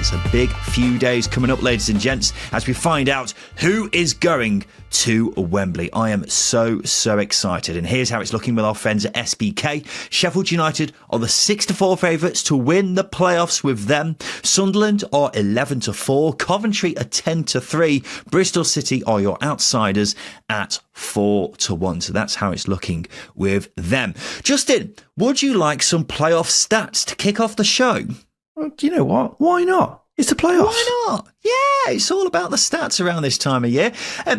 It's a big few days coming up, ladies and gents, as we find out who is going to Wembley. I am so excited. And here's how it's looking with our friends at SBK. Sheffield United are the 6-4 favourites to win the playoffs with them. Sunderland are 11-4. Coventry are 10-3. Bristol City are your outsiders at 4-1. So that's how it's looking with them. Justin, would you like some playoff stats to kick off the show? Well, do you know what? Why not? It's the playoffs. Why not? Yeah, it's all about the stats around this time of year.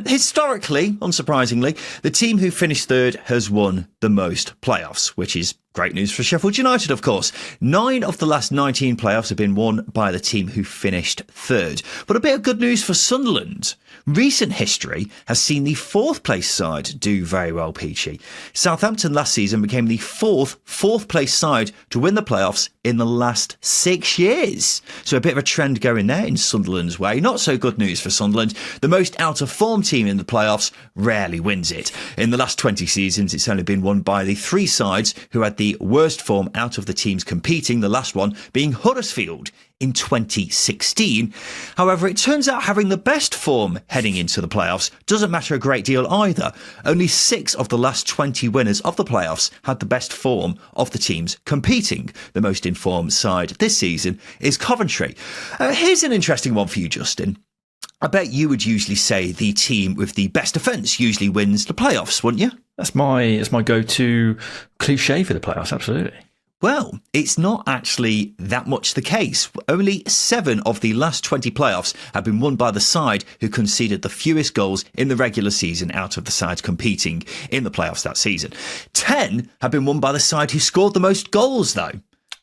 Historically, unsurprisingly, the team who finished third has won the most playoffs, which is great news for Sheffield United, of course. 9 of the last 19 playoffs have been won by the team who finished third. But a bit of good news for Sunderland. Recent history has seen the 4th place side do very well, Peachy. Southampton last season became the 4th place side to win the playoffs in the last 6 years. So a bit of a trend going there in Sunderland's way. Not so good news for Sunderland. The most out of form team in the playoffs rarely wins it. In the last 20 seasons, it's only been won by the 3 sides who had the worst form out of the teams competing, the last one being Huddersfield in 2016. However, it turns out having the best form heading into the playoffs doesn't matter a great deal either. Only 6 of the last 20 winners of the playoffs had the best form of the teams competing. The most informed side this season is Coventry. Here's an interesting one for you, Justin. I bet you would usually say the team with the best defence usually wins the playoffs, wouldn't you? That's my go-to cliche for the playoffs, absolutely. Well, it's not actually that much the case. Only 7 of the last 20 playoffs have been won by the side who conceded the fewest goals in the regular season out of the sides competing in the playoffs that season. 10 have been won by the side who scored the most goals, though.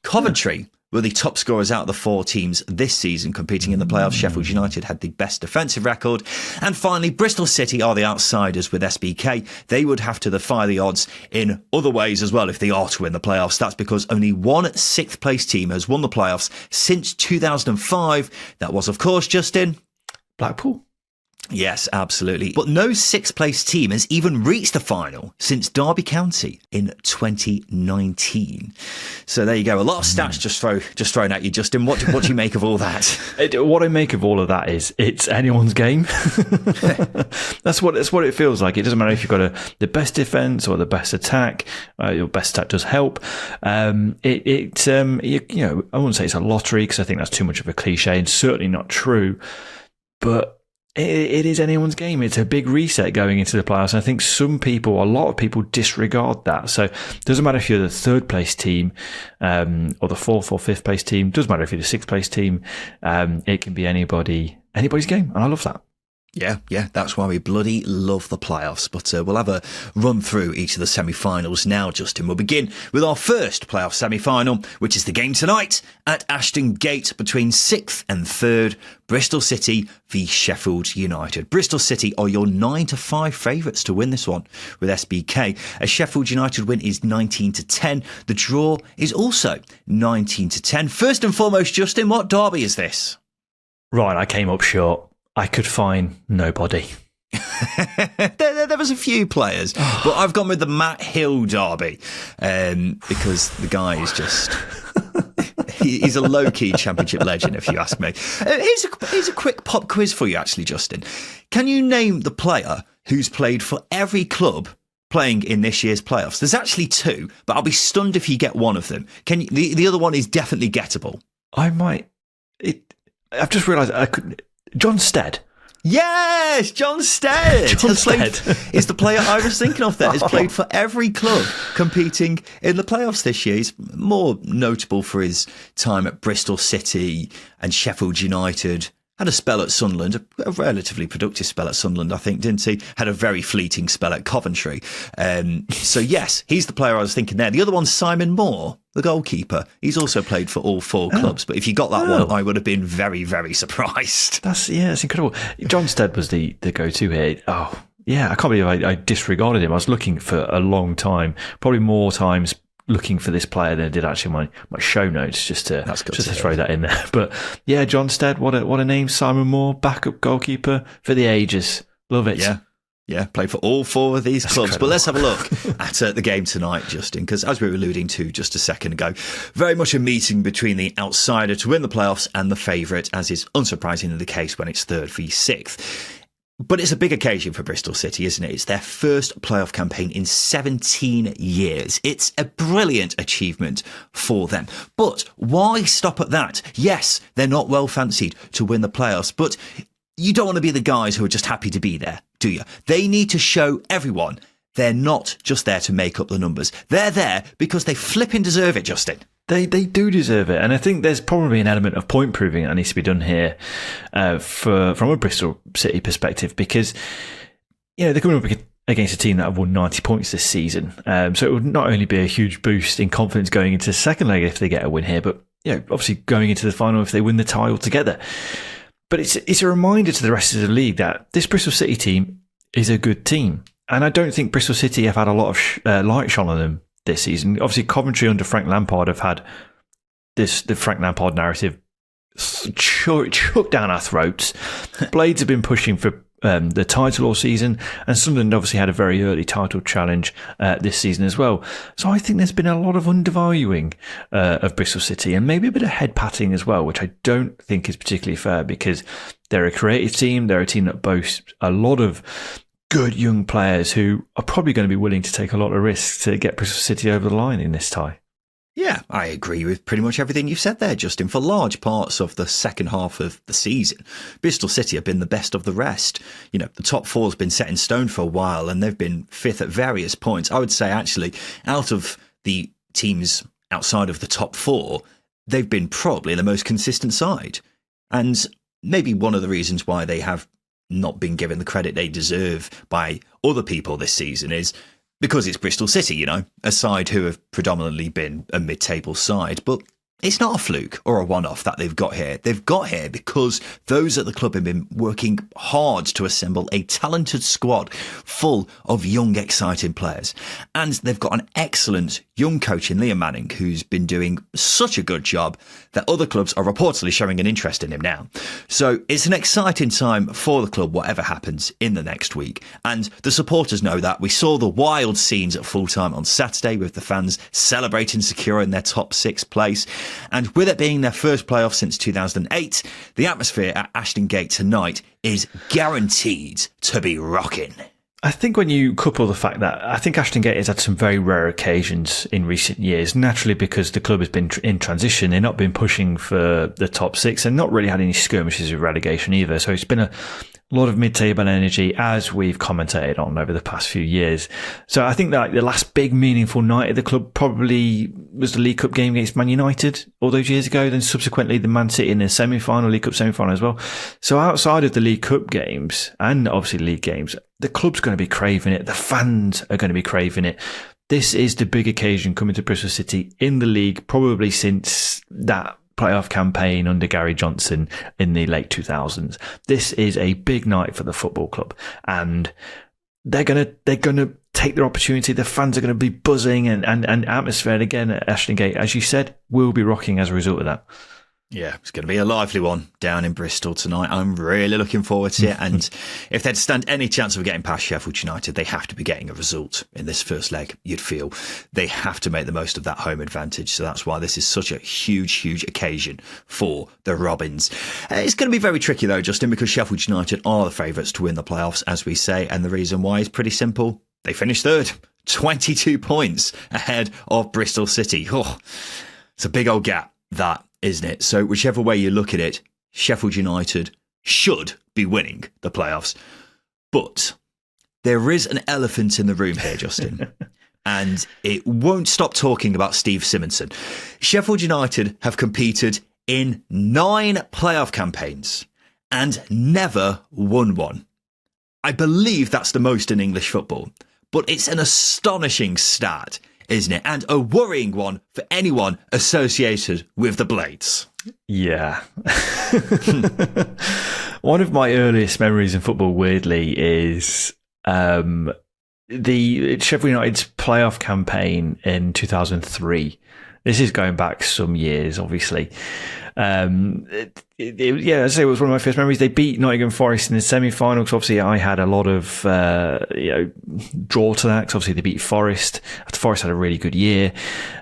Coventry were the top scorers out of the 4 teams this season competing in the playoffs. Sheffield United had the best defensive record. And finally, Bristol City are the outsiders with SBK. They would have to defy the odds in other ways as well if they are to win the playoffs. That's because only one 6th place team has won the playoffs since 2005. That was, of course, Justin, Blackpool. Yes, absolutely. But no 6th place team has even reached the final since Derby County in 2019. So there you go. A lot of stats just thrown at you, Justin. What do you make of all that? What I make of all of that is it's anyone's game. That's what it feels like. It doesn't matter if you've got the best defence or the best attack. Your best attack does help. I wouldn't say it's a lottery because I think that's too much of a cliche and certainly not true. But it is anyone's game. It's a big reset going into the playoffs. And I think a lot of people disregard that. So it doesn't matter if you're the 3rd place team, or the 4th or 5th place team. It doesn't matter if you're the 6th place team. It can be anybody's game. And I love that. Yeah, that's why we bloody love the playoffs. But we'll have a run through each of the semi-finals now, Justin. We'll begin with our first playoff semi-final, which is the game tonight at Ashton Gate between 6th and 3rd, Bristol City v Sheffield United. Bristol City are your 9-5 favourites to win this one with SBK. A Sheffield United win is 19-10. The draw is also 19-10. First and foremost, Justin, what derby is this? Right, I came up short. I could find nobody. there was a few players, but I've gone with the Matt Hill derby because the guy is just... he's a low-key championship legend, if you ask me. Here's a quick pop quiz for you, actually, Justin. Can you name the player who's played for every club playing in this year's playoffs? There's actually 2, but I'll be stunned if you get one of them. The other one is definitely gettable. I might... I've just realised I couldn't... John Stead. Yes, John Stead. Is the player I was thinking of there. Has played for every club competing in the playoffs this year. He's more notable for his time at Bristol City and Sheffield United. Had a spell at Sunderland, a relatively productive spell at Sunderland, I think, didn't he? Had a very fleeting spell at Coventry. So yes, he's the player I was thinking there. The other one's Simon Moore, the goalkeeper. He's also played for all 4 clubs. But if you got that one, I would have been very, very surprised. That's incredible. John Stead was the go-to here. Oh, yeah, I can't believe I disregarded him. I was looking for a long time, probably more times looking for this player than I did actually my show notes, just to throw that in there. But yeah, John Stead, what a name. Simon Moore, backup goalkeeper for the ages. Love it. Yeah. Yeah, played for all four of these clubs. Incredible. But let's have a look at the game tonight, Justin, because as we were alluding to just a second ago, very much a meeting between the outsider to win the playoffs and the favourite, as is unsurprisingly the case when it's 3rd v 6th. But it's a big occasion for Bristol City, isn't it? It's their first playoff campaign in 17 years. It's a brilliant achievement for them. But why stop at that? Yes, they're not well fancied to win the playoffs, but you don't want to be the guys who are just happy to be there, do you? They need to show everyone they're not just there to make up the numbers. They're there because they flipping deserve it, Justin. They do deserve it. And I think there's probably an element of point proving that needs to be done here from a Bristol City perspective, because they're coming up against a team that have won 90 points this season. So it would not only be a huge boost in confidence going into the second leg if they get a win here, but obviously going into the final if they win the tie altogether. But it's a reminder to the rest of the league that this Bristol City team is a good team. And I don't think Bristol City have had a lot of light shone on them this season. Obviously, Coventry under Frank Lampard have had the Frank Lampard narrative chucked down our throats. Blades have been pushing for the title all season, and Sunderland obviously had a very early title challenge this season as well. So I think there's been a lot of undervaluing of Bristol City, and maybe a bit of head patting as well, which I don't think is particularly fair, because they're a creative team. They're a team that boasts a lot of good young players who are probably going to be willing to take a lot of risks to get Bristol City over the line in this tie. Yeah, I agree with pretty much everything you've said there, Justin. For large parts of the second half of the season, Bristol City have been the best of the rest. The top four has been set in stone for a while, and they've been fifth at various points. I would say, actually, out of the teams outside of the top four, they've been probably the most consistent side. And maybe one of the reasons why they have not been given the credit they deserve by other people this season is because it's Bristol City, a side who have predominantly been a mid-table side. But it's not a fluke or a one-off that they've got here. They've got here because those at the club have been working hard to assemble a talented squad full of young, exciting players. And they've got an excellent young coach in Liam Manning, who's been doing such a good job that other clubs are reportedly showing an interest in him now. So it's an exciting time for the club, whatever happens in the next week. And the supporters know that. We saw the wild scenes at full-time on Saturday with the fans celebrating securing their top 6 place. And with it being their first playoff since 2008, the atmosphere at Ashton Gate tonight is guaranteed to be rocking. I think when you couple the fact that I think Ashton Gate has had some very rare occasions in recent years, naturally because the club has been in transition, they've not been pushing for the top 6 and not really had any skirmishes with relegation either. So it's been a lot of mid-table energy, as we've commentated on over the past few years. So I think that the last big meaningful night at the club probably was the League Cup game against Man United all those years ago, then subsequently the Man City in the semi-final, League Cup semi-final as well. So outside of the League Cup games and obviously league games, the club's going to be craving it. The fans are going to be craving it. This is the big occasion coming to Bristol City in the league, probably since that playoff campaign under Gary Johnson in the late 2000s. This is a big night for the football club, and they're gonna take their opportunity. The fans are going to be buzzing, and atmosphere again at Ashton Gate, as you said, will be rocking as a result of that. Yeah, it's going to be a lively one down in Bristol tonight. I'm really looking forward to it. And if they'd stand any chance of getting past Sheffield United, they have to be getting a result in this first leg, you'd feel. They have to make the most of that home advantage. So that's why this is such a huge, huge occasion for the Robins. It's going to be very tricky, though, Justin, because Sheffield United are the favourites to win the playoffs, as we say. And the reason why is pretty simple. They finished third, 22 points ahead of Bristol City. Oh, it's a big old gap, that, isn't it? So whichever way you look at it, Sheffield United should be winning the playoffs. But there is an elephant in the room here, Justin, and it won't stop talking about Steve Simonson. Sheffield United have competed in 9 playoff campaigns and never won one. I believe that's the most in English football, but it's an astonishing stat, isn't it? And a worrying one for anyone associated with the Blades. Yeah. One of my earliest memories in football, weirdly, is the Sheffield United's playoff campaign in 2003. This is going back some years, obviously. Yeah, I say it was one of my first memories. They beat Nottingham Forest in the semi-final. Because obviously, I had a lot of draw to that. Because obviously, they beat Forest after Forest had a really good year,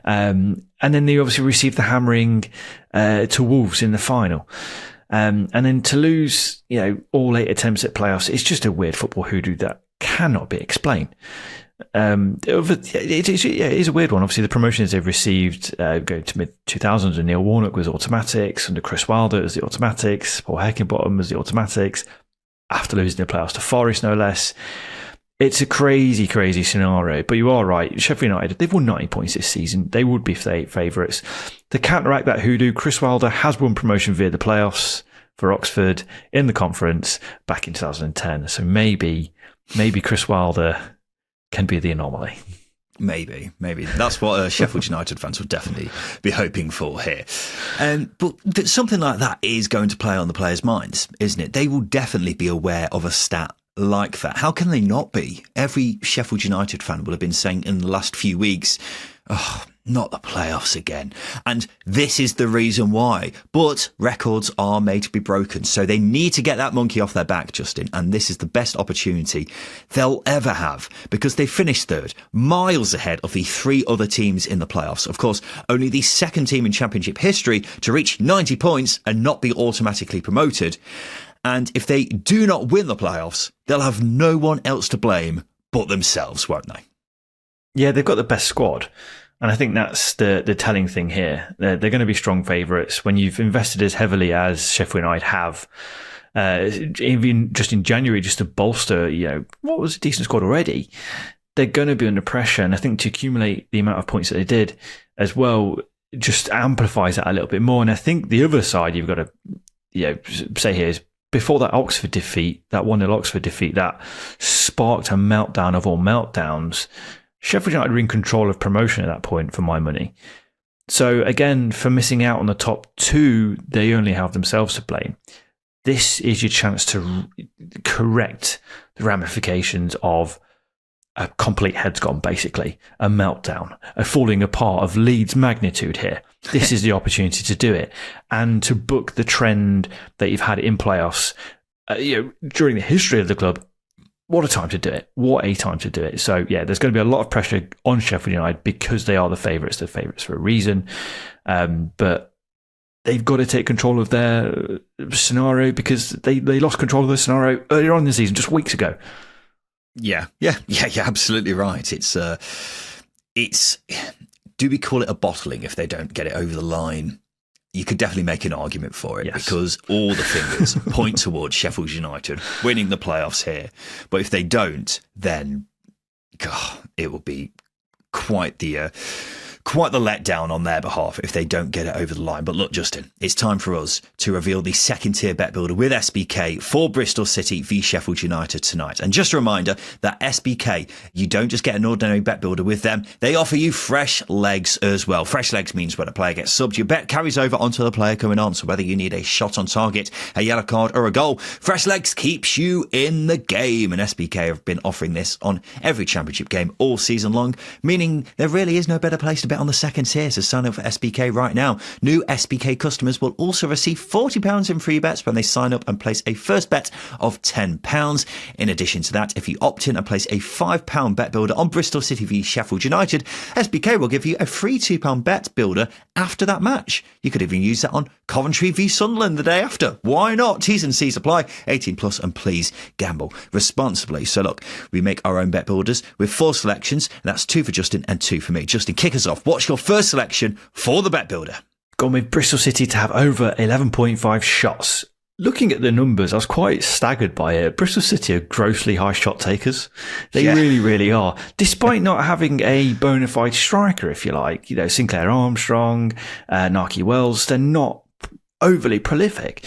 and then they obviously received the hammering to Wolves in the final. And then to lose, all 8 attempts at playoffs, it's just a weird football hoodoo that cannot be explained. It is a weird one. Obviously, the promotions they've received going to mid-2000s, and Neil Warnock was automatics, under Chris Wilder as the automatics, Paul Heckingbottom as the automatics, after losing the playoffs to Forest, no less. It's a crazy, crazy scenario. But you are right. Sheffield United, they've won 90 points this season. They would be favourites. To counteract that hoodoo, Chris Wilder has won promotion via the playoffs for Oxford in the conference back in 2010. So maybe Chris Wilder can be the anomaly. Maybe. That's what Sheffield United fans would definitely be hoping for here. But something like that is going to play on the players' minds, isn't it? They will definitely be aware of a stat like that. How can they not be? Every Sheffield United fan will have been saying in the last few weeks, oh, not the playoffs again. And this is the reason why. But records are made to be broken. So they need to get that monkey off their back, Justin. And this is the best opportunity they'll ever have, because they finished third, miles ahead of the 3 other teams in the playoffs. Of course, only the second team in Championship history to reach 90 points and not be automatically promoted. And if they do not win the playoffs, they'll have no one else to blame but themselves, won't they? Yeah, they've got the best squad. And I think that's the telling thing here. They're going to be strong favourites. When you've invested as heavily as Sheffield United have, even just in January, just to bolster, what was a decent squad already, they're going to be under pressure. And I think to accumulate the amount of points that they did as well just amplifies that a little bit more. And I think the other side you've got to say here is, before that Oxford defeat, that 1-0 Oxford defeat, that sparked a meltdown of all meltdowns, Sheffield United were in control of promotion at that point, for my money. So again, for missing out on the top 2, they only have themselves to blame. This is your chance to correct the ramifications of a complete heads gone, basically, a meltdown, a falling apart of Leeds magnitude here. This is the opportunity to do it and to book the trend that you've had in playoffs during the history of the club. What a time to do it. What a time to do it. So, yeah, there's going to be a lot of pressure on Sheffield United because they are the favourites. They're favourites for a reason. But they've got to take control of their scenario, because they lost control of the scenario earlier on in the season, just weeks ago. Yeah, absolutely right. It's do we call it a bottling if they don't get it over the line? You could definitely make an argument for it, yes, because all the fingers point towards Sheffield United winning the playoffs here. But if they don't, then it will be quite the letdown on their behalf if they don't get it over the line. But look, Justin, it's time for us to reveal the second tier bet builder with SBK for Bristol City v Sheffield United tonight. And just a reminder that SBK, you don't just get an ordinary bet builder with them. They offer you fresh legs as well. Fresh legs means when a player gets subbed, your bet carries over onto the player coming on. So whether you need a shot on target, a yellow card or a goal, fresh legs keeps you in the game. And SBK have been offering this on every championship game all season long, meaning there really is no better place to bet on the second tier. So sign up for SBK right now. New SBK customers will also receive £40 in free bets when they sign up and place a first bet of £10. In addition to that, if you opt in and place a £5 bet builder on Bristol City v Sheffield United, SBK will give you a free £2 bet builder after that match. You could even use that on Coventry v Sunderland the day after. Why not? T's and C's apply. 18 plus, and please gamble responsibly. So look, we make our own bet builders with 4 selections, and that's 2 for Justin and 2 for me. Justin, kick us off. What's your first selection for the bet builder? Gone with Bristol City to have over 11.5 shots. Looking at the numbers, I was quite staggered by it. Bristol City are grossly high shot takers. They really, really are. Despite not having a bona fide striker, if you like, Sinclair Armstrong, Naki Wells, they're not overly prolific.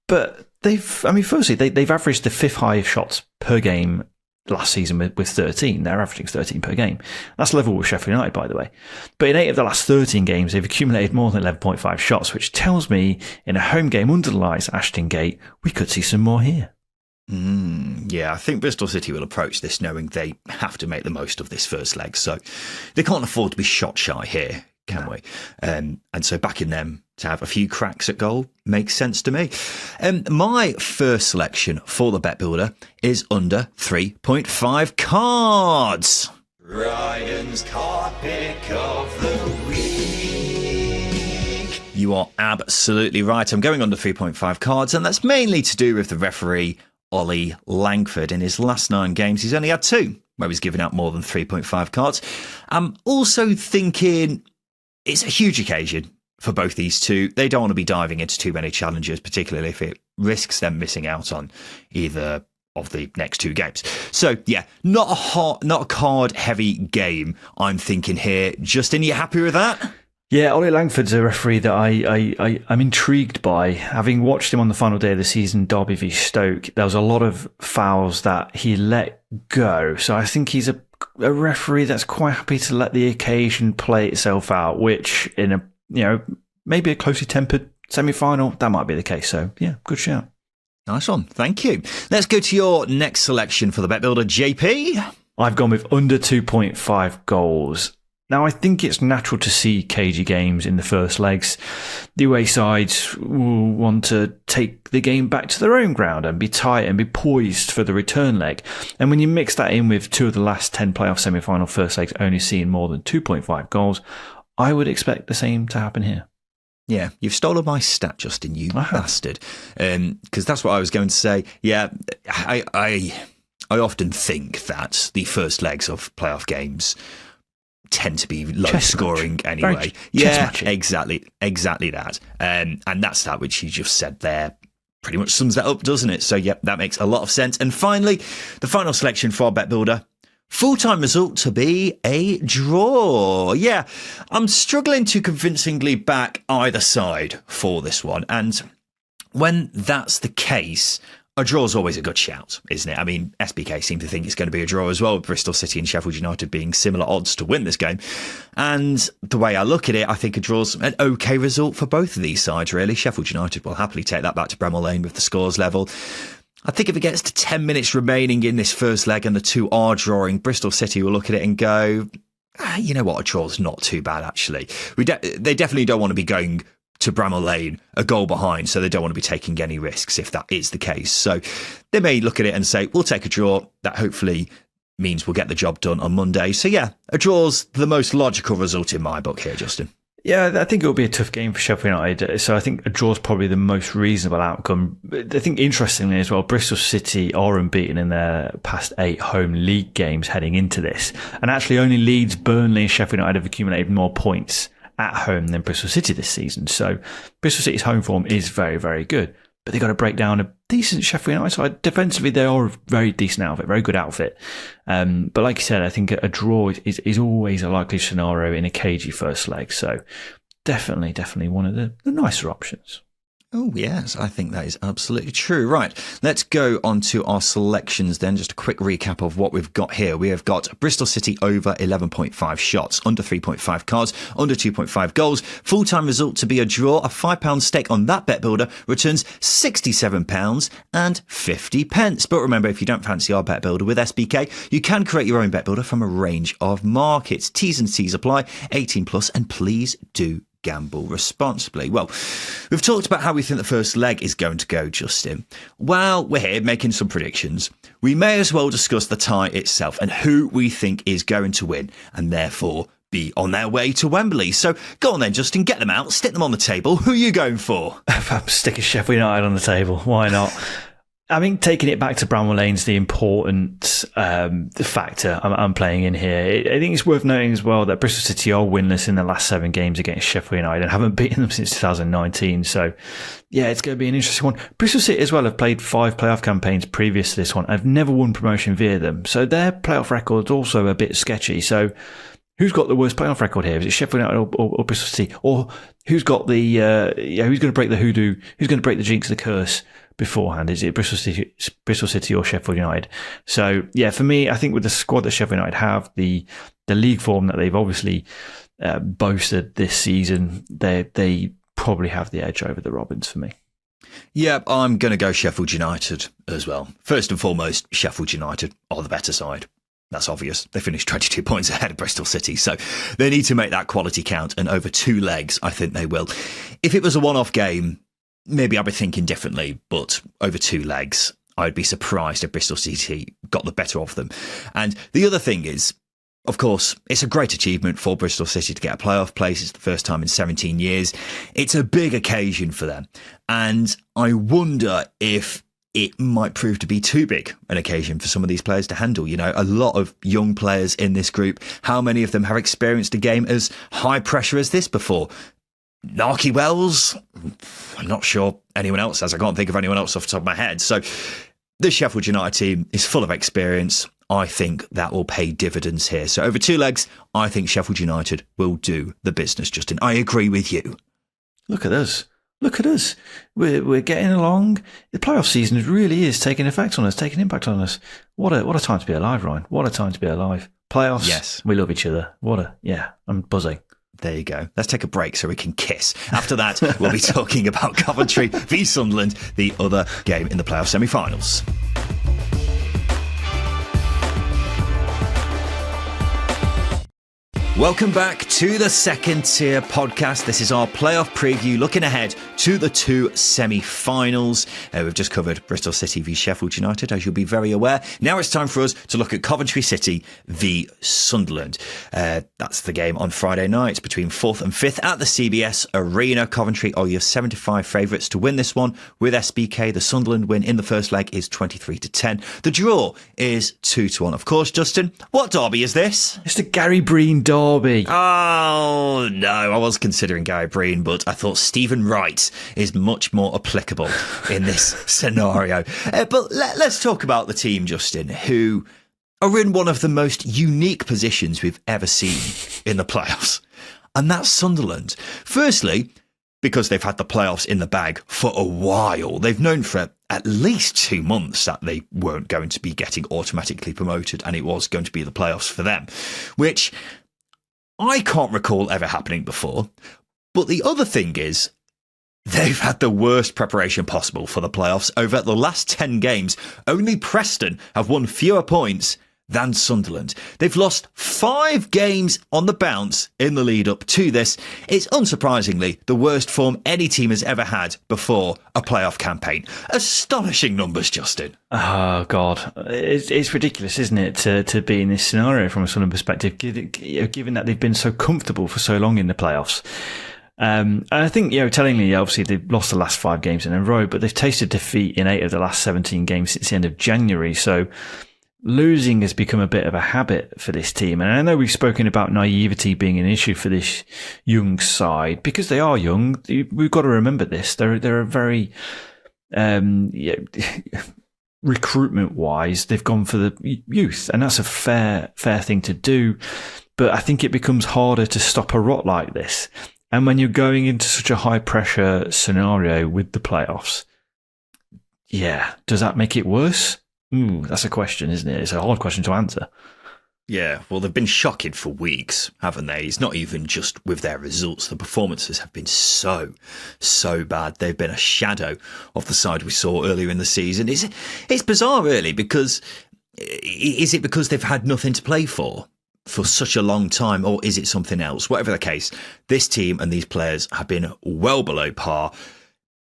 But they've averaged the 5th highest shots per game last season with 13. They're averaging 13 per game. That's level with Sheffield United, by the way. But in 8 of the last 13 games, they've accumulated more than 11.5 shots, which tells me in a home game under the lights, Ashton Gate, we could see some more here. Yeah, I think Bristol City will approach this knowing they have to make the most of this first leg. So they can't afford to be shot shy here. can we? And so backing them to have a few cracks at goal makes sense to me. My first selection for the Bet Builder is under 3.5 cards. Ryan's card pick of the week. You are absolutely right. I'm going under 3.5 cards, and that's mainly to do with the referee, Ollie Langford. In his last 9 games, he's only had 2 where he's given out more than 3.5 cards. I'm also thinking it's a huge occasion for both these two. They don't want to be diving into too many challenges, particularly if it risks them missing out on either of the next 2 games. So yeah, not a card heavy game, I'm thinking here. Justin, you happy with that? Yeah, Ollie Langford's a referee that I'm intrigued by. Having watched him on the final day of the season, Derby v Stoke, there was a lot of fouls that he let go. So I think he's a referee that's quite happy to let the occasion play itself out, which in a, maybe a closely tempered semi-final, that might be the case. So yeah, good shout. Nice one. Thank you. Let's go to your next selection for the Bet Builder, JP. I've gone with under 2.5 goals. Now, I think it's natural to see cagey games in the first legs. The away sides will want to take the game back to their own ground and be tight and be poised for the return leg. And when you mix that in with 2 of the last 10 playoff semi-final first legs only seeing more than 2.5 goals, I would expect the same to happen here. Yeah, you've stolen my stat, Justin, you bastard. Because that's what I was going to say. Yeah, I often think that the first legs of playoff games tend to be low scoring anyway. Yeah, exactly that. And that's that which you just said there. Pretty much sums that up, doesn't it? So, yeah, that makes a lot of sense. And finally, the final selection for our Bet Builder. Full-time result to be a draw. Yeah, I'm struggling to convincingly back either side for this one. And when that's the case, a draw is always a good shout, isn't it? I mean, SBK seem to think it's going to be a draw as well, with Bristol City and Sheffield United being similar odds to win this game. And the way I look at it, I think a draw's an okay result for both of these sides, really. Sheffield United will happily take that back to Bramall Lane with the scores level. I think if it gets to 10 minutes remaining in this first leg and the 2 are drawing, Bristol City will look at it and go, you know what, a draw's not too bad, actually. They definitely don't want to be going to Bramall Lane a goal behind, so they don't want to be taking any risks if that is the case. So they may look at it and say, we'll take a draw. That hopefully means we'll get the job done on Monday. So yeah, a draw's the most logical result in my book here, Justin. Yeah, I think it'll be a tough game for Sheffield United. So I think a draw is probably the most reasonable outcome. I think interestingly as well, Bristol City are unbeaten in their past 8 home league games heading into this. And actually only Leeds, Burnley and Sheffield United have accumulated more points at home than Bristol City this season. So Bristol City's home form is very, very good. But they've got to break down a decent Sheffield United side. Defensively, they are a very decent outfit, very good outfit. But like you said, I think a draw is always a likely scenario in a cagey first leg. So definitely one of the nicer options. Oh, yes, I think that is absolutely true. Right, let's go on to our selections then. Just a quick recap of what we've got here. We have got Bristol City over 11.5 shots, under 3.5 cards, under 2.5 goals. Full-time result to be a draw. A £5 stake on that Bet Builder returns £67.50. But remember, if you don't fancy our Bet Builder with SBK, you can create your own Bet Builder from a range of markets. T's and C's apply, 18 plus, and please do gamble responsibly. Well, we've talked about how we think the first leg is going to go, Justin. While we're here making some predictions, we may as well discuss the tie itself and who we think is going to win and therefore be on their way to Wembley. So go on then, Justin, get them out, stick them on the table. Who are you going for? I'm sticking Sheffield United on the table. Why not? I mean, taking it back to Bramall Lane's the important factor I'm playing in here. I think it's worth noting as well that Bristol City are winless in the last 7 games against Sheffield United and haven't beaten them since 2019. So, yeah, it's going to be an interesting one. Bristol City as well have played 5 playoff campaigns previous to this one. I've never won promotion via them. So their playoff record's also a bit sketchy. So who's got the worst playoff record here? Is it Sheffield United or Bristol City? Or who's got the, who's going to break the hoodoo? Who's going to break the jinx, the curse beforehand? Is it Bristol City or Sheffield United? So, yeah, for me, I think with the squad that Sheffield United have, the league form that they've obviously boasted this season, they probably have the edge over the Robins for me. Yeah, I'm going to go Sheffield United as well. First and foremost, Sheffield United are the better side. that's obvious. They finished 22 points ahead of Bristol City. So they need to make that quality count. And over 2 legs, I think they will. If it was a one-off game, maybe I'd be thinking differently. But over 2 legs, I'd be surprised if Bristol City got the better of them. And the other thing is, of course, it's a great achievement for Bristol City to get a playoff place. It's the first time in 17 years. It's a big occasion for them. And I wonder if it might prove to be too big an occasion for some of these players to handle. You know, a lot of young players in this group. How many of them have experienced a game as high pressure as this before? Narky Wells? I'm not sure anyone else has. I can't think of anyone else off the top of my head. So the Sheffield United team is full of experience. I think that will pay dividends here. So over 2 legs, I think Sheffield United will do the business, Justin. I agree with you. Look at us. Look at us. We're getting along. The playoff season really is taking effect on us, taking impact on us. What a time to be alive, Ryan. What a time to be alive. Playoffs. Yes. We love each other. I'm buzzing. There you go. Let's take a break so we can kiss. After that, we'll be talking about Coventry v Sunderland, the other game in the playoff semi-finals. Welcome back to the Second Tier podcast. This is our playoff preview, looking ahead to the 2 semi-finals. We've just covered Bristol City v Sheffield United, as you'll be very aware. Now it's time for us to look at Coventry City v Sunderland. That's the game on Friday night between 4th and 5th at the CBS Arena. Coventry are your 75 favourites to win this one with SBK. The Sunderland win in the first leg is 23-10. The draw is 2-1. Of course, Justin, what derby is this? It's the Gary Breen derby. Oh, no, I was considering Gary Breen, but I thought Stephen Wright is much more applicable in this scenario. But let's talk about the team, Justin, who are in one of the most unique positions we've ever seen in the playoffs. And that's Sunderland. Firstly, because they've had the playoffs in the bag for a while. They've known for at least 2 months that they weren't going to be getting automatically promoted, and it was going to be the playoffs for them, which I can't recall ever happening before. But the other thing is, they've had the worst preparation possible for the playoffs. Over the last 10 games, only Preston have won fewer points than Sunderland. They've lost 5 games on the bounce in the lead up to this. It's unsurprisingly the worst form any team has ever had before a playoff campaign. Astonishing numbers, Justin. Oh, God. It's ridiculous, isn't it, to be in this scenario from a Sunderland perspective, given that they've been so comfortable for so long in the playoffs. And I think, tellingly, obviously they've lost the last 5 games in a row, but they've tasted defeat in 8 of the last 17 games since the end of January. So losing has become a bit of a habit for this team. And I know we've spoken about naivety being an issue for this young side. Because they are young, we've got to remember this. They're a very, recruitment-wise, they've gone for the youth. And that's a fair thing to do. But I think it becomes harder to stop a rot like this. And when you're going into such a high-pressure scenario with the playoffs, does that make it worse? That's a question, isn't it? It's a hard question to answer. Yeah, well, they've been shocking for weeks, haven't they? It's not even just with their results. The performances have been so bad. They've been a shadow of the side we saw earlier in the season. It's bizarre, really, because is it because they've had nothing to play for such a long time, or is it something else? Whatever the case, this team and these players have been well below par.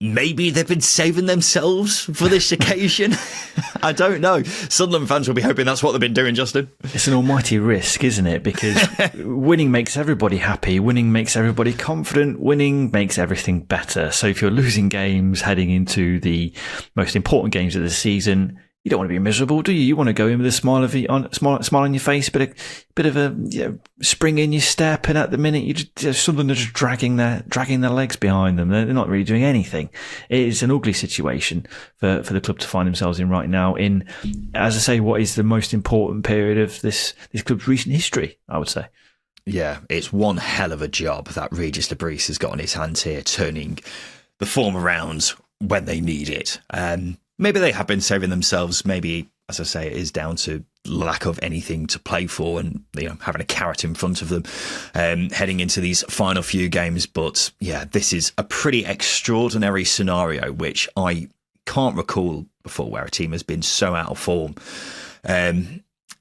Maybe they've been saving themselves for this occasion. I don't know. Sunderland fans will be hoping that's what they've been doing, Justin. It's an almighty risk, isn't it? Because winning makes everybody happy. Winning makes everybody confident. Winning makes everything better. So if you're losing games heading into the most important games of the season, you don't want to be miserable, do you? You want to go in with a smile on your face, bit of a spring in your step, and at the minute Sunderland are just dragging their legs behind them. They're not really doing anything. It is an ugly situation for the club to find themselves in right now. In, as I say, what is the most important period of this club's recent history, I would say. Yeah, it's one hell of a job that Regis Lebris has got on his hands here, turning the form around when they need it. Maybe they have been saving themselves. Maybe, as I say, it is down to lack of anything to play for and having a carrot in front of them heading into these final few games. But yeah, this is a pretty extraordinary scenario, which I can't recall before, where a team has been so out of form.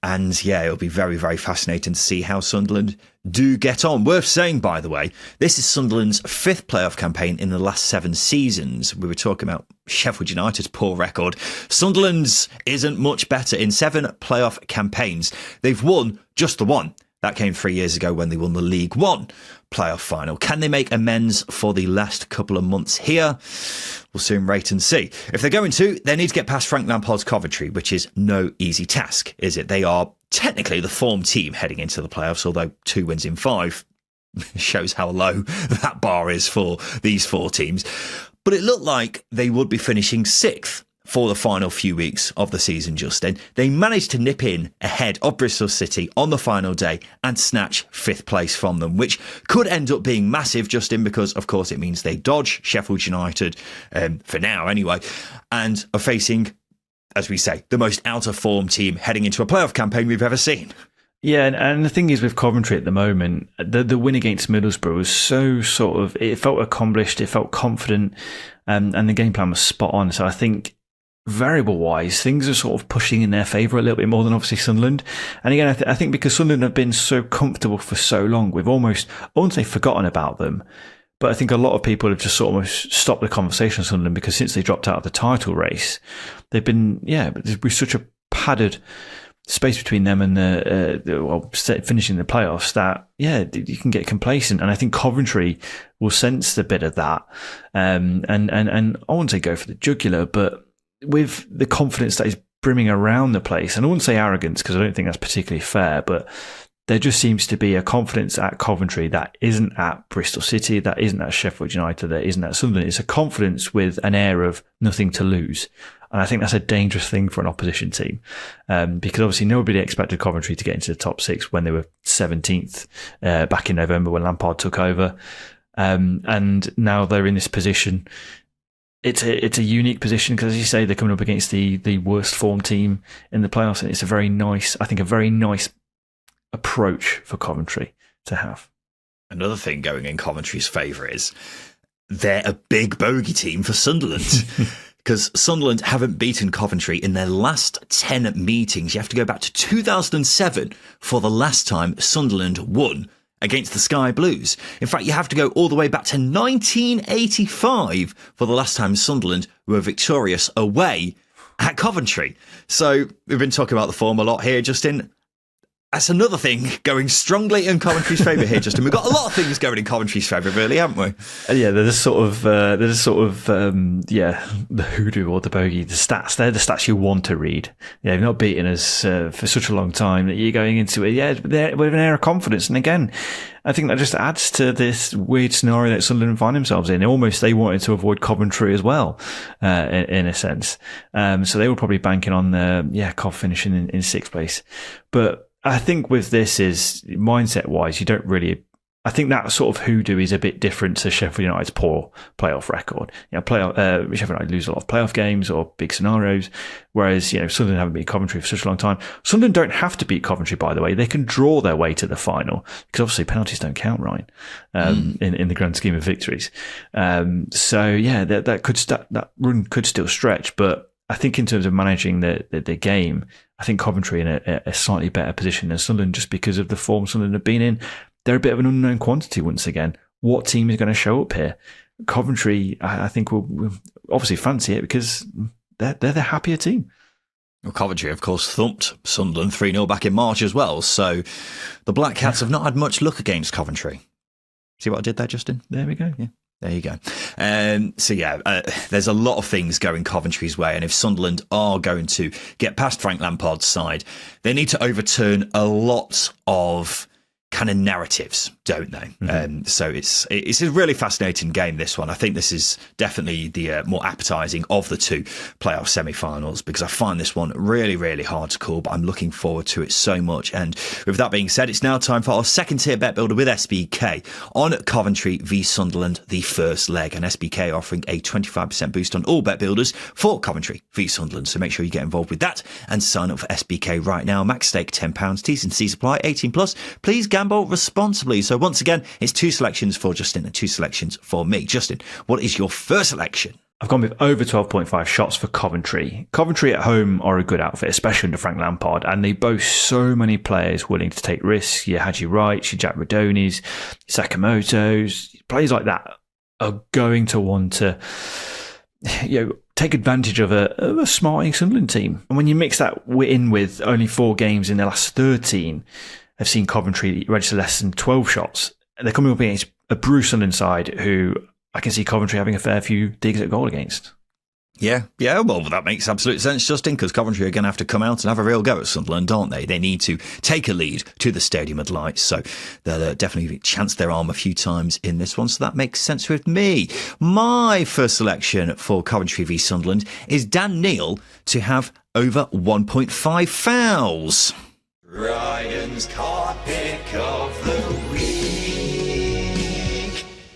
And yeah, it'll be very, very fascinating to see how Sunderland do get on. Worth saying, by the way, this is Sunderland's 5th playoff campaign in the last 7 seasons. We were talking about Sheffield United's poor record. Sunderland's isn't much better. In 7 playoff campaigns, they've won just the one. That came 3 years ago when they won the League One playoff final. Can they make amends for the last couple of months here? We'll soon wait and see. If they're going to, they need to get past Frank Lampard's Coventry, which is no easy task, is it? They are technically the form team heading into the playoffs, although 2 wins in 5 shows how low that bar is for these 4 teams. But it looked like they would be finishing 6th for the final few weeks of the season, Justin. They managed to nip in ahead of Bristol City on the final day and snatch 5th place from them, which could end up being massive, Justin, because, of course, it means they dodge Sheffield United, for now anyway, and are facing, as we say, the most out-of-form team heading into a playoff campaign we've ever seen. Yeah, and the thing is with Coventry at the moment, the win against Middlesbrough was so sort of, it felt accomplished, it felt confident, and the game plan was spot on. So I think variable-wise, things are sort of pushing in their favour a little bit more than obviously Sunderland. And again, I think because Sunderland have been so comfortable for so long, we've almost, I won't say forgotten about them, but I think a lot of people have just sort of stopped the conversation on Sunderland because since they dropped out of the title race, they've been, there's such a padded space between them and finishing the playoffs that, you can get complacent. And I think Coventry will sense the bit of that. And I won't say go for the jugular, but with the confidence that is brimming around the place, and I wouldn't say arrogance because I don't think that's particularly fair, but there just seems to be a confidence at Coventry that isn't at Bristol City, that isn't at Sheffield United, that isn't at Sunderland. It's a confidence with an air of nothing to lose. And I think that's a dangerous thing for an opposition team, because obviously nobody expected Coventry to get into the top 6 when they were 17th back in November when Lampard took over. And now they're in this position. It's a unique position because, as you say, they're coming up against the worst form team in the playoffs, and it's a very nice approach for Coventry to have. Another thing going in Coventry's favour is they're a big bogey team for Sunderland. Because Sunderland haven't beaten Coventry in their last 10 meetings. You have to go back to 2007 for the last time Sunderland won against the Sky Blues. In fact, you have to go all the way back to 1985 for the last time Sunderland were victorious away at Coventry. So we've been talking about the form a lot here, Justin. That's another thing going strongly in Coventry's favour here, Justin. We've got a lot of things going in Coventry's favour, really, haven't we? There's the hoodoo or the bogey, the stats. They're the stats you want to read. Yeah, you've not beaten us for such a long time that you're going into it. With an air of confidence. And again, I think that just adds to this weird scenario that Sunderland find themselves in. Almost they wanted to avoid Coventry as well, in a sense. So they were probably banking on Cov finishing in 6th place, but I think with this is mindset-wise, you don't really. I think that sort of hoodoo is a bit different to Sheffield United's poor playoff record. Sheffield United lose a lot of playoff games or big scenarios, whereas Sunderland haven't beat Coventry for such a long time. Sunderland don't have to beat Coventry, by the way. They can draw their way to the final because obviously penalties don't count, Ryan, in the grand scheme of victories. That run could still stretch, but I think in terms of managing the game, I think Coventry in a slightly better position than Sunderland just because of the form Sunderland have been in. They're a bit of an unknown quantity once again. What team is going to show up here? Coventry, I think, will obviously fancy it because they're the happier team. Well, Coventry, of course, thumped Sunderland 3-0 back in March as well. So the Black Cats have not had much luck against Coventry. See what I did there, Justin? There we go. Yeah. There you go. There's a lot of things going Coventry's way. And if Sunderland are going to get past Frank Lampard's side, they need to overturn a lot of kind of narratives, don't they? Mm-hmm. So it's a really fascinating game, this one. I think this is definitely the more appetising of the 2 playoff semi-finals because I find this one really, really hard to call, but I'm looking forward to it so much. And with that being said, it's now time for our second tier bet builder with SBK on Coventry v Sunderland, the first leg. And SBK offering a 25% boost on all bet builders for Coventry v Sunderland. So make sure you get involved with that and sign up for SBK right now. Max stake £10. T's and C's apply. 18+. Please gamble responsibly. So once again, it's 2 selections for Justin and 2 selections for me. Justin, what is your first selection? I've gone with over 12.5 shots for Coventry. Coventry at home are a good outfit, especially under Frank Lampard, and they boast so many players willing to take risks. Your Haji Wrights, your Jack Radonis, Sakamoto's, players like that are going to want to take advantage of a smarting Sunderland team. And when you mix that in with only 4 games in the last 13 have seen Coventry register less than 12 shots, they're coming up against a Bruce Sunderland side who I can see Coventry having a fair few digs at goal against. Yeah, well, that makes absolute sense, Justin, because Coventry are going to have to come out and have a real go at Sunderland, aren't they? They need to take a lead to the Stadium of Light, so they'll definitely chance their arm a few times in this one, so that makes sense with me. My first selection for Coventry v Sunderland is Dan Neil to have over 1.5 fouls. Ryan's card pick of the week.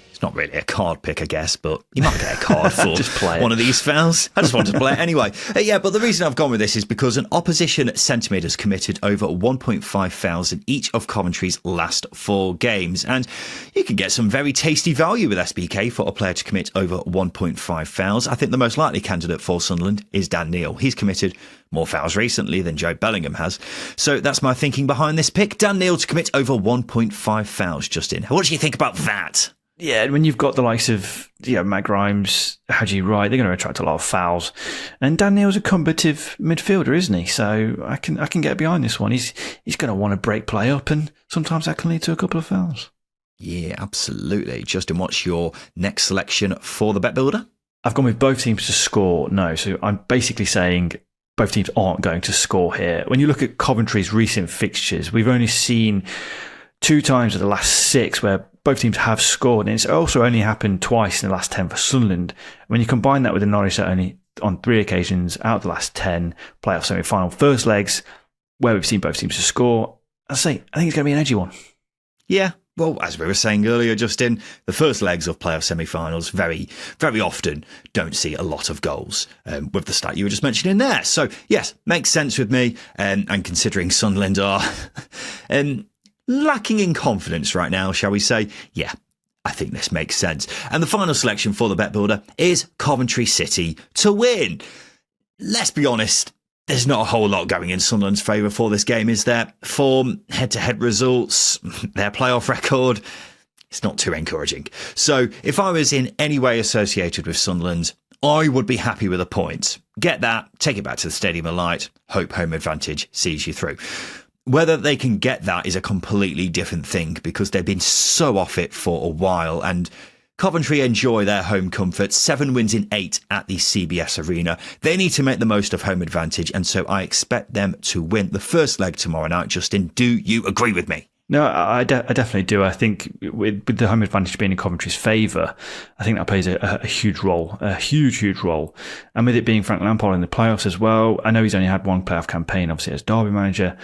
It's not really a card pick, I guess, but you might get a card for just play one of these fouls. I just wanted to play it anyway. Yeah, but the reason I've gone with this is because an opposition centre-mid has committed over 1.5 fouls in each of Coventry's last 4 games. And you can get some very tasty value with SBK for a player to commit over 1.5 fouls. I think the most likely candidate for Sunderland is Dan Neil. He's committed more fouls recently than Joe Bellingham has. So that's my thinking behind this pick. Dan Neil to commit over 1.5 fouls, Justin. What do you think about that? Yeah, when you've got the likes of Matt Grimes, Haji Wright, they're going to attract a lot of fouls. And Dan Neil's a combative midfielder, isn't he? So I can get behind this one. He's going to want to break play up, and sometimes that can lead to a couple of fouls. Yeah, absolutely. Justin, what's your next selection for the Bet Builder? I've gone with both teams to score. No, so I'm basically saying both teams aren't going to score here. When you look at Coventry's recent fixtures, we've only seen 2 times of the last 6 where both teams have scored, and it's also only happened twice in the last 10 for Sunderland. When you combine that with the Norwich that only on 3 occasions out of the last 10 playoff semi-final first legs where we've seen both teams to score, I think it's going to be an edgy one. Yeah, well, as we were saying earlier, Justin, the first legs of playoff semi-finals very, very often don't see a lot of goals, with the stat you were just mentioning there. So, yes, makes sense with me, and considering Sunderland are lacking in confidence right now, shall we say? Yeah, I think this makes sense. And the final selection for the Bet Builder is Coventry City to win. Let's be honest, there's not a whole lot going in Sunderland's favour for this game, is there? Form, head-to-head results, their playoff record, it's not too encouraging. So if I was in any way associated with Sunderland, I would be happy with a point. Get that, take it back to the Stadium of Light, hope home advantage sees you through. Whether they can get that is a completely different thing, because they've been so off it for a while, and Coventry enjoy their home comfort. 7 wins in 8 at the CBS Arena. They need to make the most of home advantage, and so I expect them to win the first leg tomorrow night. Justin, do you agree with me? No, I definitely do. I think with the home advantage being in Coventry's favour, I think that plays a huge role, a huge role. And with it being Frank Lampard in the playoffs as well, I know he's only had one playoff campaign, obviously, as Derby manager,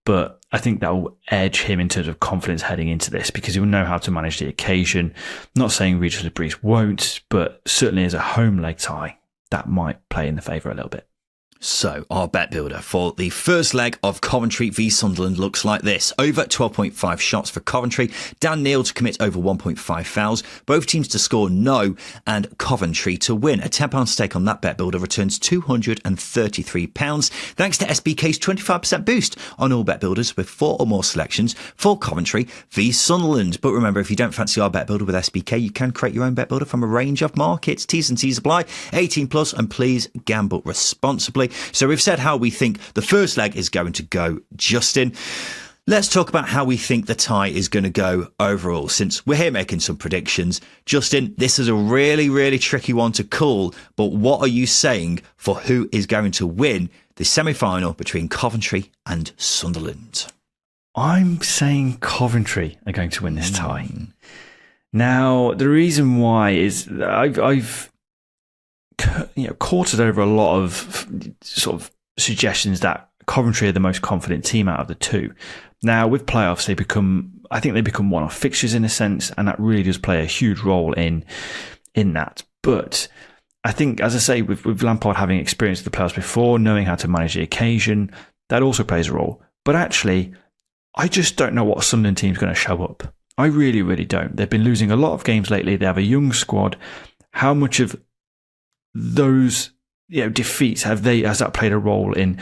but I think that will edge him in terms of confidence heading into this, because he will know how to manage the occasion. Not saying Regis Breeze won't, but certainly as a home leg tie, that might play in the favour a little bit. So our Bet Builder for the first leg of Coventry v Sunderland looks like this. Over 12.5 shots for Coventry. Dan Neil to commit over 1.5 fouls. Both teams to score no, and Coventry to win. A £10 stake on that Bet Builder returns £233. Thanks to SBK's 25% boost on all Bet Builders with 4 or more selections for Coventry v Sunderland. But remember, if you don't fancy our Bet Builder with SBK, you can create your own Bet Builder from a range of markets. T's and C's apply. 18 plus, and please gamble responsibly. So we've said how we think the first leg is going to go, Justin. Let's talk about how we think the tie is going to go overall, since we're here making some predictions. Justin, this is a really, really tricky one to call, but what are you saying for who is going to win the semi-final between Coventry and Sunderland? I'm saying Coventry are going to win this tie. Now, the reason why is I've courted over a lot of sort of suggestions that Coventry are the most confident team out of the 2. Now, with playoffs, I think they become one-off fixtures in a sense, and that really does play a huge role in that. But I think, as I say, with Lampard having experienced the playoffs before, knowing how to manage the occasion, that also plays a role. But actually, I just don't know what Sunderland team's going to show up. I really, really don't. They've been losing a lot of games lately. They have a young squad. How much of those defeats, has that played a role in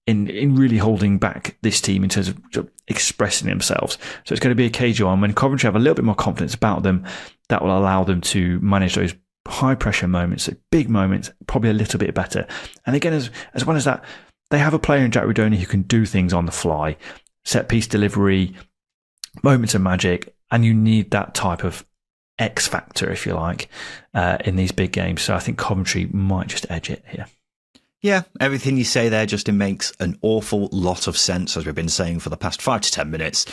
really holding back this team in terms of expressing themselves? So it's going to be a cagey one. When Coventry have a little bit more confidence about them, that will allow them to manage those high pressure moments, so big moments, probably a little bit better. And again, as well as that, they have a player in Jack Rudoni who can do things on the fly, set piece delivery, moments of magic, and you need that type of X factor, if you like, in these big games. So I think Coventry might just edge it here. Yeah, everything you say there, Justin, makes an awful lot of sense, as we've been saying for the past 5 to 10 minutes.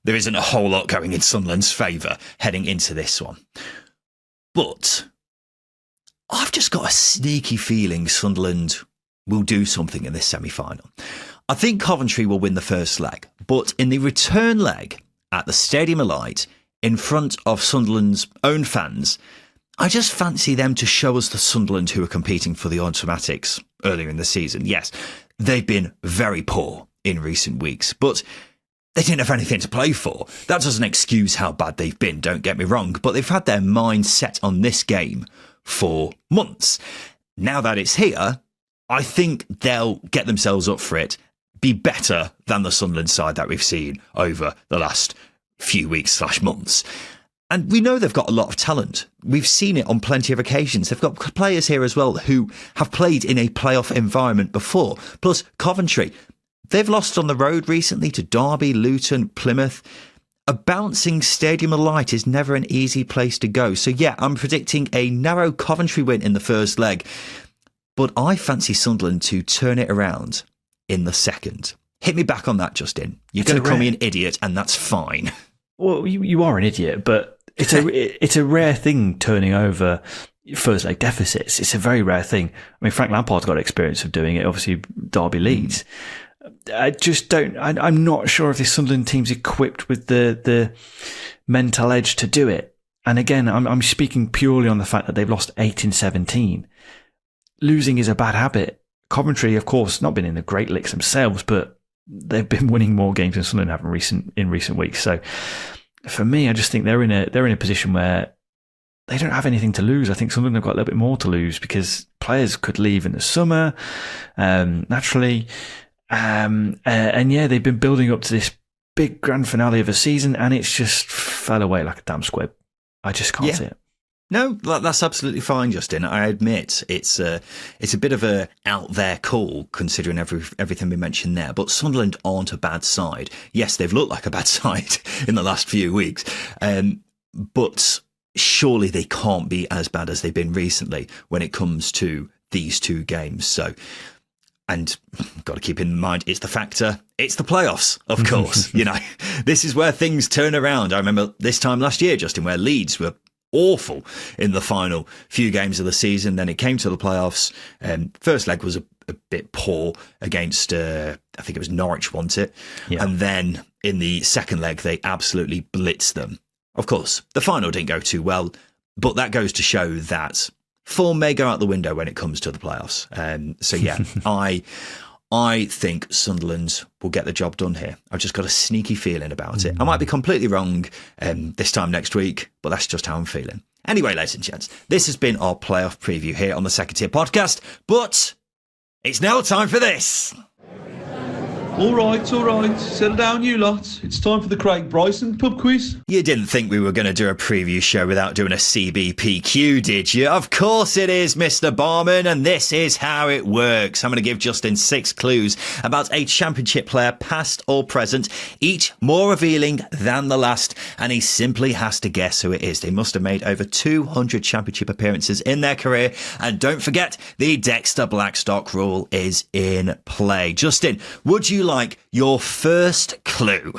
There isn't a whole lot going in Sunderland's favour heading into this one. But I've just got a sneaky feeling Sunderland will do something in this semi-final. I think Coventry will win the first leg, but in the return leg at the Stadium of Light, in front of Sunderland's own fans, I just fancy them to show us the Sunderland who are competing for the automatics earlier in the season. Yes, they've been very poor in recent weeks, but they didn't have anything to play for. That doesn't excuse how bad they've been, don't get me wrong, but they've had their mind set on this game for months. Now that it's here, I think they'll get themselves up for it, be better than the Sunderland side that we've seen over the last few weeks/months. And we know they've got a lot of talent. We've seen it on plenty of occasions. They've got players here as well who have played in a playoff environment before. Plus, Coventry, they've lost on the road recently to Derby, Luton, Plymouth. A bouncing Stadium of Light is never an easy place to go. So yeah, I'm predicting a narrow Coventry win in the first leg. But I fancy Sunderland to turn it around in the second. Hit me back on that, Justin. You're going to call me an idiot, and that's fine. Well, you are an idiot, but it's a rare thing turning over first leg deficits. It's a very rare thing. I mean, Frank Lampard's got experience of doing it. Obviously, Derby Leeds. I just don't. I'm not sure if this Sunderland team's equipped with the mental edge to do it. And again, I'm speaking purely on the fact that they've lost 8 in 17. Losing is a bad habit. Coventry, of course, not been in the great licks themselves, but they've been winning more games than Sunderland have in recent weeks. So for me, I just think they're in a position where they don't have anything to lose. I think Sunderland have got a little bit more to lose because players could leave in the summer, naturally. And yeah, they've been building up to this big grand finale of a season, and it's just fell away like a damn squib. I just can't see it. No, that's absolutely fine, Justin. I admit it's a bit of a out there call considering everything we mentioned there. But Sunderland aren't a bad side. Yes, they've looked like a bad side in the last few weeks, but surely they can't be as bad as they've been recently when it comes to these two games. So, and got to keep in mind, it's the factor. It's the playoffs, of course. This is where things turn around. I remember this time last year, Justin, where Leeds were awful in the final few games of the season. Then it came to the playoffs. First leg was a bit poor against, I think it was Norwich, wasn't it? Yeah. And then in the second leg, they absolutely blitzed them. Of course, the final didn't go too well, but that goes to show that form may go out the window when it comes to the playoffs. So yeah, I think Sunderland will get the job done here. I've just got a sneaky feeling about it. I might be completely wrong this time next week, but that's just how I'm feeling. Anyway, ladies and gents, this has been our playoff preview here on the Second Tier Podcast, but it's now time for this. All right. Settle down, you lot. It's time for the Craig Bryson pub quiz. You didn't think we were going to do a preview show without doing a CBPQ, did you? Of course it is, Mr. Barman, and this is how it works. I'm going to give Justin 6 clues about a championship player, past or present, each more revealing than the last, and he simply has to guess who it is. They must have made over 200 championship appearances in their career, and don't forget, the Dexter Blackstock rule is in play. Justin, would you like your first clue?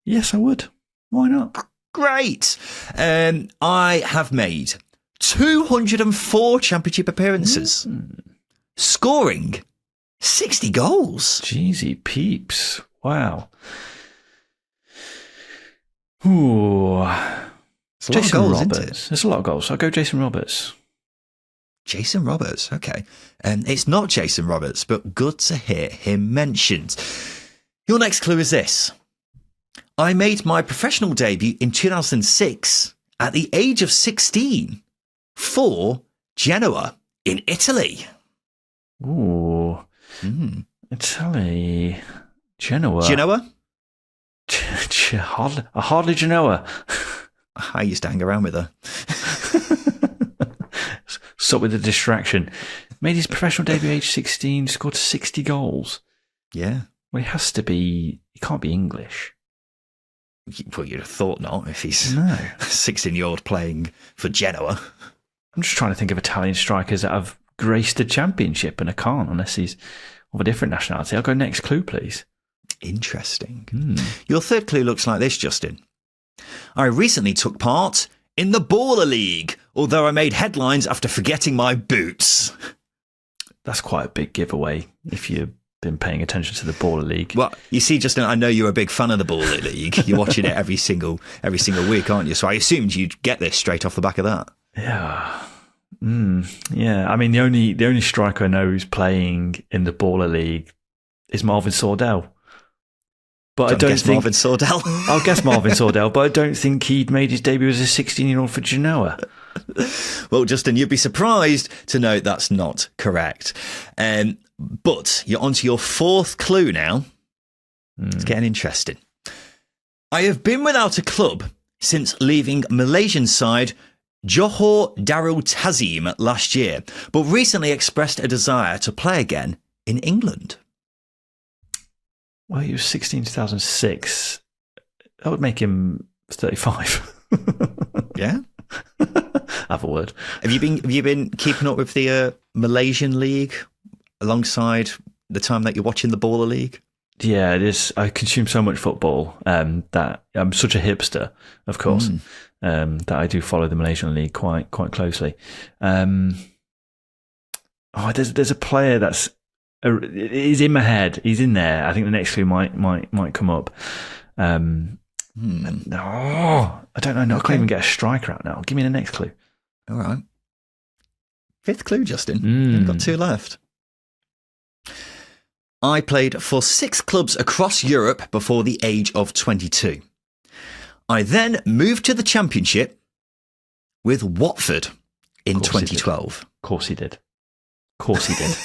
Yes, I would. Why not? Great. I have made 204 championship appearances, scoring 60 goals. Jeezy peeps. Wow. Ooh. It's a lot of goals, isn't it? There's a lot of goals. I'll go Jason Roberts. Jason Roberts, okay. It's not Jason Roberts, but good to hear him mentioned. Your next clue is this. I made my professional debut in 2006 at the age of 16 for Genoa in Italy. Ooh. Italy. Genoa. Genoa? Hardly Genoa. I used to hang around with her. Stop with the distraction. Made his professional debut age 16, scored 60 goals. Yeah. Well, he has to be... He can't be English. Well, you'd have thought not if he's No. 16-year-old playing for Genoa. I'm just trying to think of Italian strikers that have graced the championship, and I can't unless he's of a different nationality. I'll go next clue, please. Interesting. Your third clue looks like this, Justin. I recently took part in the Baller League, although I made headlines after forgetting my boots. That's quite a big giveaway if you've been paying attention to the Baller League. Well, you see, Justin, I know you're a big fan of the Baller League. You're watching it every single week, aren't you? So I assumed you'd get this straight off the back of that. Yeah. Yeah. I mean, the only striker I know who's playing in the Baller League is Marvin Sordell. But I don't think Marvin Sordell. I'll guess Marvin Sordell, but I don't think he'd made his debut as a 16-year-old for Genoa. Well, Justin, you'd be surprised to know that's not correct. But you're onto your fourth clue now. It's getting interesting. I have been without a club since leaving Malaysian side Johor Darul Tazim last year, but recently expressed a desire to play again in England. Well, he was 16 in 2006. That would make him 35. Yeah. Have a word. Have you been keeping up with the Malaysian league alongside the time that you're watching the Baller League? Yeah, it is. I consume so much football that I'm such a hipster, of course, that I do follow the Malaysian league quite closely. There's a player that's he's in my head. He's in there. I think the next clue might come up. I don't know. No, I can't even get a striker out now. Give me the next clue. All right. Fifth clue, Justin. You've got two left. I played for 6 clubs across Europe before the age of 22. I then moved to the Championship with Watford in 2012. Of course he did. Of course he did.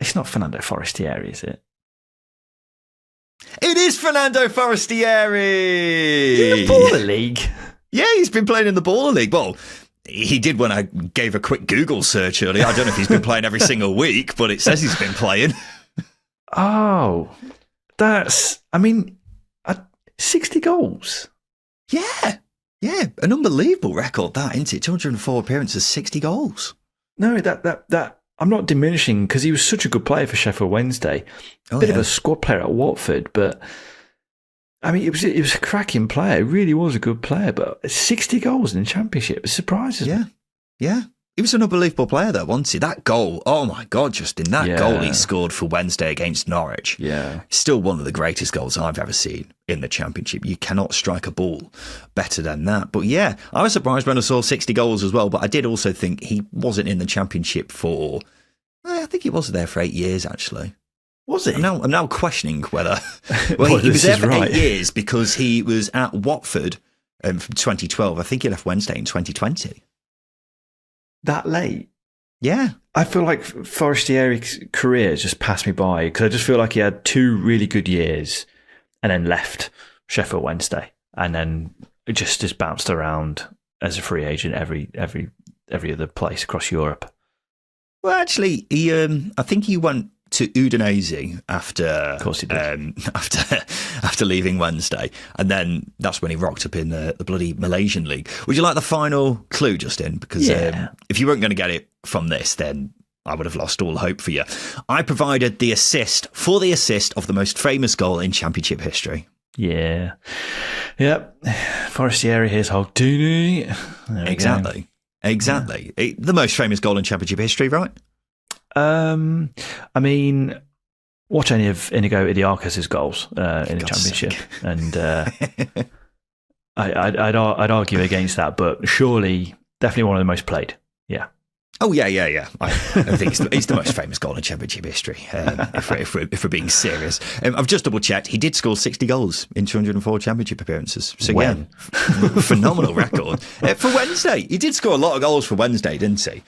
It's not Fernando Forestieri, is it? It is Fernando Forestieri! In the Baller League? Yeah, he's been playing in the Baller League. Well, he did when I gave a quick Google search earlier. I don't know if he's been playing every single week, but it says he's been playing. Oh, 60 goals. Yeah, an unbelievable record that, isn't it? 204 appearances, 60 goals. No, that I'm not diminishing because he was such a good player for Sheffield Wednesday. Bit of a squad player at Watford, but I mean, it was a cracking player. It really was a good player, but 60 goals in the Championship, it surprises me. Yeah. He was an unbelievable player, though, wasn't he? That goal, oh my God, Justin, that goal he scored for Wednesday against Norwich. Yeah. Still one of the greatest goals I've ever seen in the Championship. You cannot strike a ball better than that. But yeah, I was surprised when I saw 60 goals as well, but I did also think he wasn't in the Championship for, I think he was there for 8 years, actually. Was he? I'm now questioning whether... Well, he was there for 8 years because he was at Watford from 2012. I think he left Wednesday in 2020. That late? Yeah. I feel like Forestieri's career just passed me by because I just feel like he had 2 really good years and then left Sheffield Wednesday and then just bounced around as a free agent every other place across Europe. Well, actually, he I think he went to Udinese after, of course he did. after leaving Wednesday, and then that's when he rocked up in the bloody Malaysian league. Would you like the final clue, Justin? Because if you weren't going to get it from this, then I would have lost all hope for you. I provided the assist of the most famous goal in Championship history. Yeah. Yep. Forestieri, here's Holdini. Exactly. The most famous goal in Championship history, right? I mean, watch any of Inigo Idiakis' goals in the Championship, and I'd argue against that, but surely definitely one of the most played. Yeah. Oh, yeah. I think it's the most famous goal in Championship history, if we're being serious. I've just double-checked. He did score 60 goals in 204 Championship appearances. So, When? phenomenal record. For Wednesday. He did score a lot of goals for Wednesday, didn't he?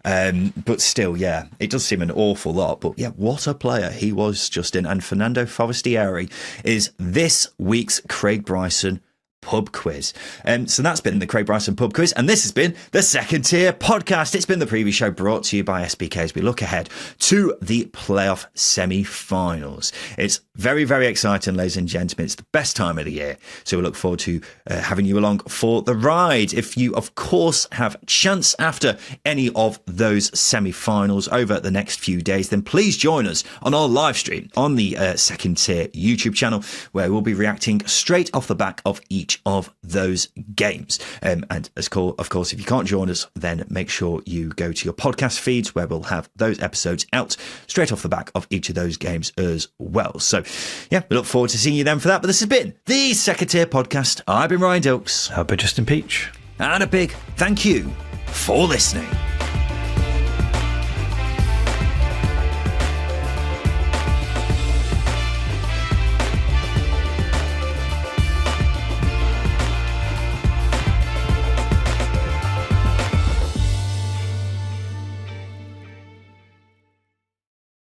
But still, yeah, it does seem an awful lot. But, yeah, what a player he was, Justin. And Fernando Forestieri is this week's Craig Bryson pub quiz. So that's been the Craig Bryson pub quiz, and this has been the Second Tier podcast. It's been the preview show brought to you by SBK as we look ahead to the playoff semi-finals. It's very, very exciting, ladies and gentlemen. It's the best time of the year, so we look forward to having you along for the ride. If you, of course, have chance after any of those semi-finals over the next few days, then please join us on our live stream on the Second Tier YouTube channel, where we'll be reacting straight off the back of each of those games. And of course, if you can't join us, then make sure you go to your podcast feeds, where we'll have those episodes out straight off the back of each of those games as well. So, yeah, we look forward to seeing you then for that. But this has been the Second Tier podcast. I've been Ryan Dilks. I've been Justin Peach. And a big thank you for listening.